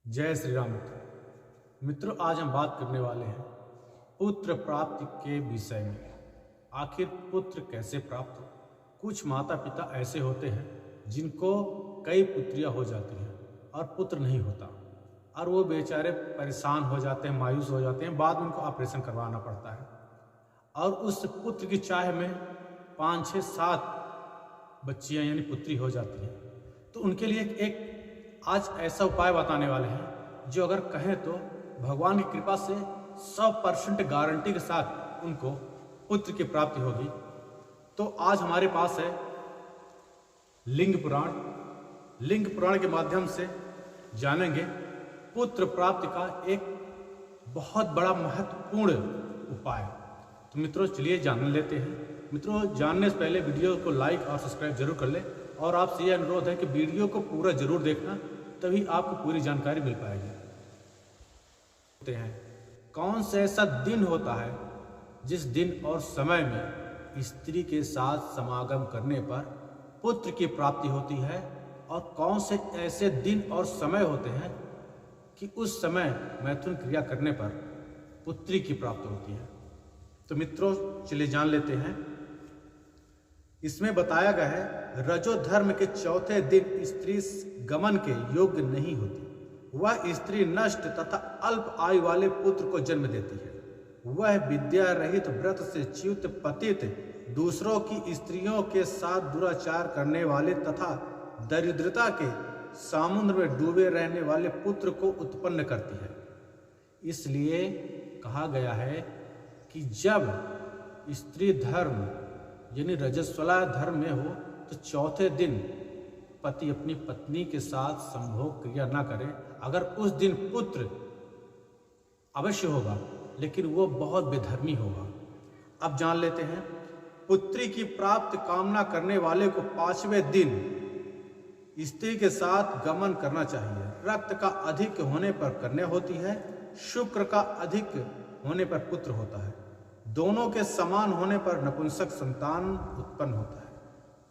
जय श्री राम मित्रों, आज हम बात करने वाले हैं पुत्र प्राप्ति के विषय में। आखिर पुत्र कैसे प्राप्त हो? कुछ माता पिता ऐसे होते हैं जिनको कई पुत्रियां हो जाती हैं और पुत्र नहीं होता, और वो बेचारे परेशान हो जाते हैं, मायूस हो जाते हैं। बाद में उनको ऑपरेशन करवाना पड़ता है और उस पुत्र की चाह में 5, 6, 7 बच्चियां यानी पुत्री हो जाती हैं। तो उनके लिए एक आज ऐसा उपाय बताने वाले हैं जो अगर कहें तो भगवान की कृपा से 100% गारंटी के साथ उनको पुत्र की प्राप्ति होगी। तो आज हमारे पास है लिंग पुराण। लिंग पुराण के माध्यम से जानेंगे पुत्र प्राप्ति का एक बहुत बड़ा महत्वपूर्ण उपाय। तो मित्रों चलिए जान लेते हैं। मित्रों जानने से पहले वीडियो को लाइक और सब्सक्राइब जरूर कर लें, और आपसे यह अनुरोध है कि वीडियो को पूरा जरूर देखना, तभी आपको पूरी जानकारी मिल पाएगी। कौन सा ऐसा दिन होता है जिस दिन और समय में स्त्री के साथ समागम करने पर पुत्र की प्राप्ति होती है, और कौन से ऐसे दिन और समय होते हैं कि उस समय मैथुन क्रिया करने पर पुत्री की प्राप्ति होती है। तो मित्रों चलिए जान लेते हैं। इसमें बताया गया है रजो धर्म के चौथे दिन स्त्री गमन के योग्य नहीं होती। वह स्त्री नष्ट तथा अल्प आयु वाले पुत्र को जन्म देती है। वह विद्या रहित व्रत से च्युत पतित दूसरों की स्त्रियों के साथ दुराचार करने वाले तथा दरिद्रता के समुद्र में डूबे रहने वाले पुत्र को उत्पन्न करती है। इसलिए कहा गया है कि जब स्त्री धर्म यानी रजस्वला धर्म में हो तो चौथे दिन पति अपनी पत्नी के साथ संभोग क्रिया ना करे। अगर उस दिन पुत्र अवश्य होगा, लेकिन वो बहुत बेधर्मी होगा। अब जान लेते हैं पुत्री की प्राप्त कामना करने वाले को 5वें दिन स्त्री के साथ गमन करना चाहिए। रक्त का अधिक होने पर कन्या होती है, शुक्र का अधिक होने पर पुत्र होता है, दोनों के समान होने पर नपुंसक संतान उत्पन्न होता है।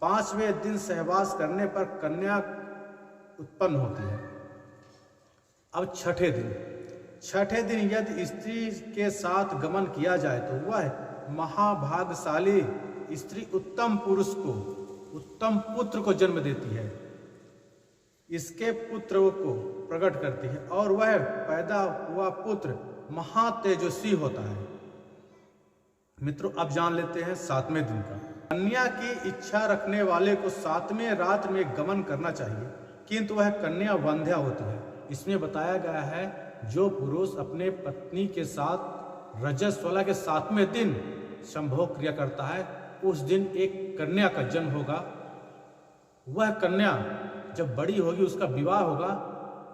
5वें दिन सहवास करने पर कन्या उत्पन्न होती है। अब छठे दिन यदि स्त्री के साथ गमन किया जाए तो वह महाभाग्यशाली स्त्री उत्तम पुरुष को उत्तम पुत्र को जन्म देती है, इसके पुत्र को प्रकट करती है, और वह पैदा हुआ पुत्र महातेजस्वी होता है। मित्रों अब जान लेते हैं 7वें दिन का। कन्या की इच्छा रखने वाले को 7वें रात में गमन करना चाहिए, किंतु वह कन्या वंध्या होती है। इसमें बताया गया है जो पुरुष अपने पत्नी के साथ रजस्वला के 7वें दिन संभोग क्रिया करता है, उस दिन एक कन्या का जन्म होगा। वह कन्या जब बड़ी होगी, उसका विवाह होगा,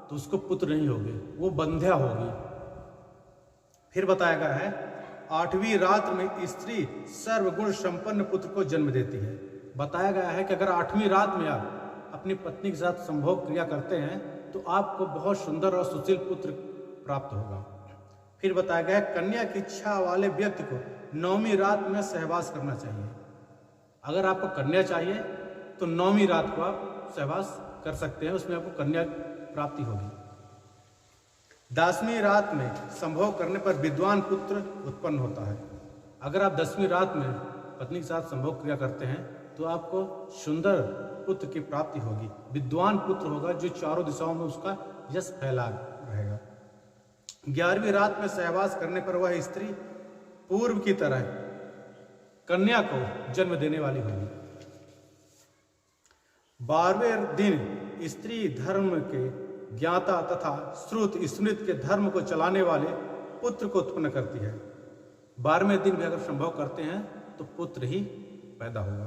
तो उसको पुत्र नहीं होंगे, वो वंध्या होगी। फिर बताया गया है 8वीं रात में स्त्री सर्वगुण संपन्न पुत्र को जन्म देती है। बताया गया है कि अगर 8वीं रात में आप अपनी पत्नी के साथ संभोग क्रिया करते हैं तो आपको बहुत सुंदर और सुशील पुत्र प्राप्त होगा। फिर बताया गया है कन्या की इच्छा वाले व्यक्ति को 9वीं रात में सहवास करना चाहिए। अगर आपको कन्या चाहिए तो 9वीं रात को आप सहवास कर सकते हैं, उसमें आपको कन्या प्राप्ति होगी। 10वीं रात में संभोग करने पर विद्वान पुत्र उत्पन्न होता है। अगर आप 10वीं रात में पत्नी के साथ संभोग क्रिया करते हैं तो आपको सुंदर पुत्र की प्राप्ति होगी, विद्वान पुत्र होगा जो चारों दिशाओं में उसका यश फैला रहेगा। 11वीं रात में सहवास करने पर वह स्त्री पूर्व की तरह कन्या को जन्म देने वाली होगी। 12वें दिन स्त्री धर्म के ज्ञाता तथा श्रुत स्मृत के धर्म को चलाने वाले पुत्र को उत्पन्न करती है। 12वें दिन भी अगर संभव करते हैं तो पुत्र ही पैदा होगा।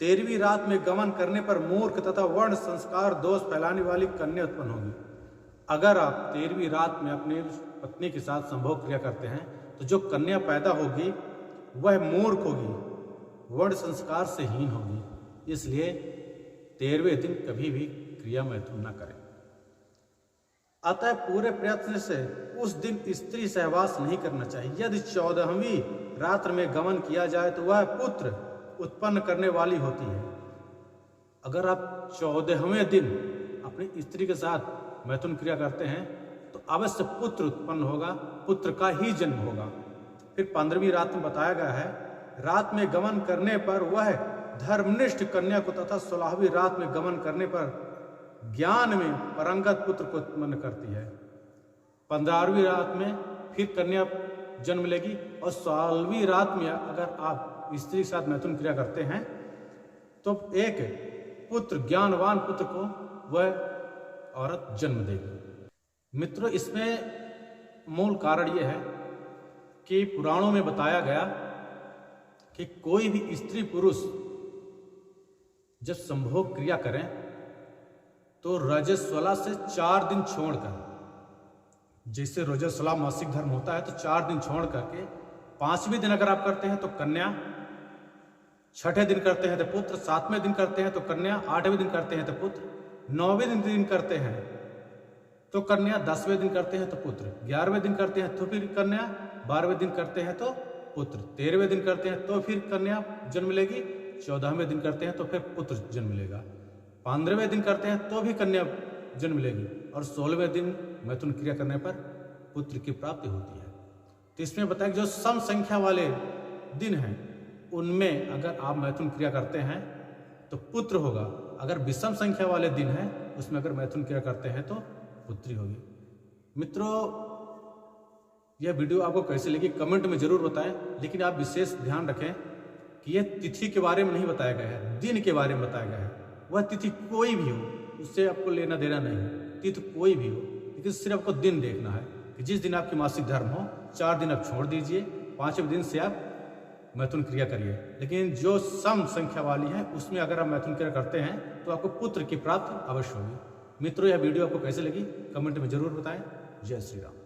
13वीं रात में गमन करने पर मूर्ख तथा वर्ण संस्कार दोष फैलाने वाली कन्या उत्पन्न होगी। अगर आप 13वीं रात में अपने पत्नी के साथ संभोग क्रिया करते हैं तो जो कन्या पैदा होगी वह मूर्ख होगी, वर्ण संस्कार से हीन होगी। इसलिए 13वें दिन कभी भी क्रिया मैथुन न करें। अतः पूरे प्रयत्न से उस दिन स्त्री सहवास नहीं करना चाहिए। यदि 14वीं रात्र में गमन किया जाए तो वह पुत्र उत्पन्न करने वाली होती है। अगर आप 14वें दिन अपनी स्त्री के साथ मैथुन क्रिया करते हैं तो अवश्य पुत्र उत्पन्न होगा, पुत्र का ही जन्म होगा। फिर 15वीं रात में बताया गया है, रात में गमन करने पर वह धर्मनिष्ठ कन्या को तथा 16वीं रात में गमन करने पर ज्ञान में परंगत पुत्र को उत्पन्न करती है। 15वीं रात में फिर कन्या जन्म लेगी और 16वीं रात में अगर आप स्त्री के साथ मैथुन क्रिया करते हैं तो एक पुत्र, ज्ञानवान पुत्र को वह औरत जन्म देगी। मित्रों, इसमें मूल कारण यह है कि पुराणों में बताया गया कि कोई भी स्त्री पुरुष जब संभोग क्रिया करें तो रजस्वला से 4 दिन छोड़कर, जैसे रजस्वला मासिक धर्म होता है तो 4 दिन छोड़ करके 5वें दिन अगर आप करते हैं तो कन्या, 6ठे दिन करते हैं तो पुत्र, 7वें दिन करते हैं तो कन्या, 8वें दिन करते हैं तो पुत्र, 9वें दिन करते हैं तो कन्या, 10वें दिन करते हैं तो पुत्र, 11वें दिन करते हैं तो फिर कन्या, 12वें दिन करते हैं तो पुत्र, 13वें दिन करते हैं तो फिर कन्या जन्म लेगी, 14वें दिन करते हैं तो फिर पुत्र जन्म लेगा, 15वें दिन करते हैं तो भी कन्या जन्म लेगी और 16वें दिन मैथुन क्रिया करने पर पुत्र की प्राप्ति होती है। तो इसमें बताया कि जो सम संख्या वाले दिन हैं उनमें अगर आप मैथुन क्रिया करते हैं तो पुत्र होगा, अगर विषम संख्या वाले दिन हैं उसमें अगर मैथुन क्रिया करते हैं तो पुत्री होगी। मित्रों, यह वीडियो आपको कैसे लगी कमेंट में जरूर बताएं, लेकिन आप विशेष ध्यान रखें कि यह तिथि के बारे में नहीं बताया गया है, दिन के बारे में बताया गया है। वह तिथि कोई भी हो उससे आपको लेना देना नहीं है, तिथि कोई भी हो, लेकिन सिर्फ आपको दिन देखना है कि जिस दिन आपकी मासिक धर्म हो 4 दिन आप छोड़ दीजिए, 5वें दिन से आप मैथुन क्रिया करिए। लेकिन जो सम संख्या वाली है उसमें अगर आप मैथुन क्रिया करते हैं तो आपको पुत्र की प्राप्ति अवश्य होगी। मित्रों, यह वीडियो आपको कैसे लगी कमेंट में जरूर बताएं। जय श्री राम।